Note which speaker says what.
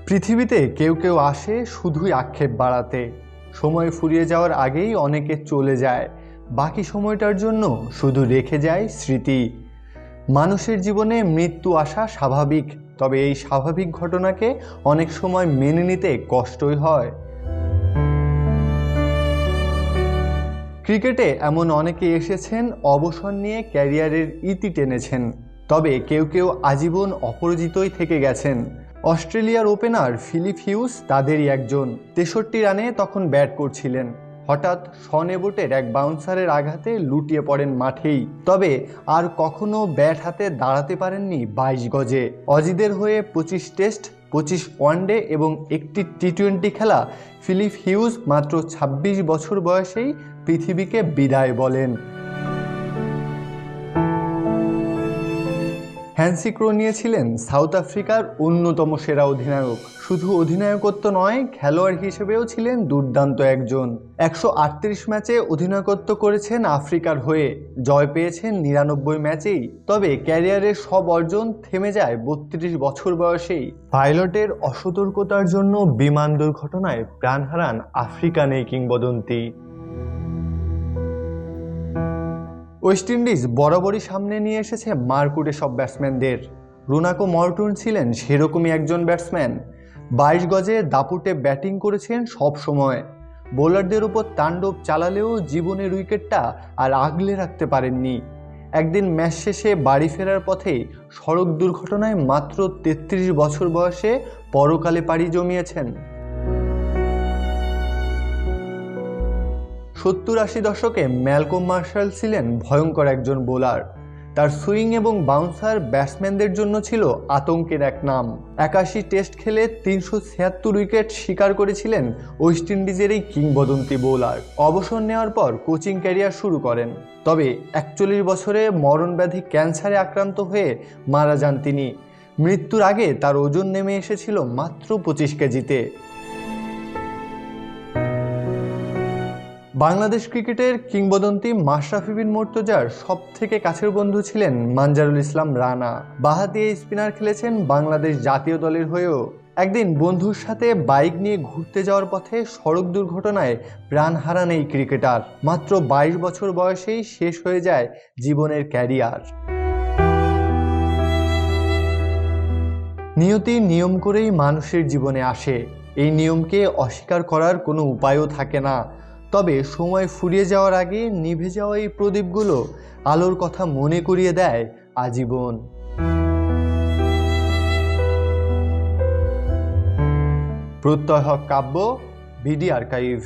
Speaker 1: পৃথিবীতে কেউ কেউ আসে শুধুই আক্ষেপ বাড়াতে। সময় ফুরিয়ে যাওয়ার আগেই অনেকে চলে যায়, বাকি সময়টার জন্য শুধু রেখে যায় স্মৃতি। মানুষের জীবনে মৃত্যু আসা স্বাভাবিক, তবে এই স্বাভাবিক ঘটনাকে অনেক সময় মেনে নিতে কষ্টই হয়। ক্রিকেটে এমন অনেকে এসেছেন, অবসর নিয়ে ক্যারিয়ারের ইতি টেনেছেন, তবে কেউ কেউ আজীবন অপরাজিতই থেকে গেছেন। অস্ট্রেলিয়ার ওপেনার ফিলিপ হিউজ তাদেরই একজন। 63 রানে তখন ব্যাট করছিলেন, হঠাৎ শন এবোটের এক বাউন্সারের আঘাতে লুটিয়ে পড়েন মাঠেই। তবে আর কখনো ব্যাট হাতে দাঁড়াতে পারেননি 22 গজে। অজিদের হয়ে 25 টেস্ট, 25 ওয়ানডে এবং একটি টি-20 খেলা ফিলিপ হিউজ মাত্র 26 বছর বয়সেই পৃথিবীকে বিদায় বলেন। হ্যান্সি ক্রোনিয়ে ছিলেন সাউথ আফ্রিকার অন্যতম সেরা অধিনায়ক। শুধু অধিনায়কত্ব নয়, খেলোয়াড় হিসেবেও ছিলেন দুর্দান্ত একজন। 138 ম্যাচে অধিনায়কত্ব করেছেন আফ্রিকার হয়ে, জয় পেয়েছেন 99 ম্যাচেই। তবে ক্যারিয়ারের সব অর্জন থেমে যায় 32 বছর বয়সেই। পাইলটের অসতর্কতার জন্য বিমান দুর্ঘটনায় প্রাণ হারান আফ্রিকান এই কিংবদন্তি। ওয়েস্ট ইন্ডিজ বরাবরই সামনে নিয়ে এসেছে মারকুটে সব ব্যাটসম্যানদের। রুনাকো মর্টন ছিলেন সেরকমই একজন ব্যাটসম্যান। 22 গজে দাপুটে ব্যাটিং করেছেন সব সময়। বোলারদের উপর তাণ্ডব চালালেও জীবনের উইকেটটা আর আগলে রাখতে পারেননি। একদিন ম্যাচ শেষে বাড়ি ফেরার পথে সড়ক দুর্ঘটনায় মাত্র 33 বছর বয়সে পরকালে পাড়ি জমিয়েছেন। 70-80 দশকে ম্যালকম মার্শাল ছিলেন ভয়ঙ্কর একজন বোলার। তার সুইং এবং বাউন্সার ব্যাটসম্যানদের জন্য ছিল আতঙ্কের এক নাম। 81 টেস্ট খেলে 376 উইকেট শিকার করেছিলেন ওয়েস্ট ইন্ডিজের এই কিংবদন্তি বোলার। অবসর নেওয়ার পর কোচিং ক্যারিয়ার শুরু করেন, তবে 41 বছরে মরণব্যাধি ক্যান্সারে আক্রান্ত হয়ে মারা যান তিনি। মৃত্যুর আগে তার ওজন নেমে এসেছিল মাত্র 25 কেজিতে। বাংলাদেশ ক্রিকেটের কিংবদন্তি মাশরাফি বিন মুর্তজার সব থেকে কাছের বন্ধু ছিলেন মানজারুল ইসলাম রানা। বাঁহাতি এই স্পিনার খেলেছেন বাংলাদেশ জাতীয় দলের হয়েও। একদিন বন্ধুর সাথে বাইক নিয়ে ঘুরতে যাওয়ার পথে সড়ক দুর্ঘটনায় প্রাণ হারান এই ক্রিকেটার। মাত্র 22 বছর বয়সেই শেষ হয়ে যায় জীবনের ক্যারিয়ার। নিয়তি নিয়ম করেই মানুষের জীবনে আসে, এই নিয়মকে অস্বীকার করার কোনো উপায়ও থাকে না। তবে সময় ফুরিয়ে যাওয়ার আগে নিভে যাওয়া এই প্রদীপগুলো আলোর কথা মনে করিয়ে দেয় আজীবন। প্রত্যয় হক কাব্য, বিডি আর্কাইভ।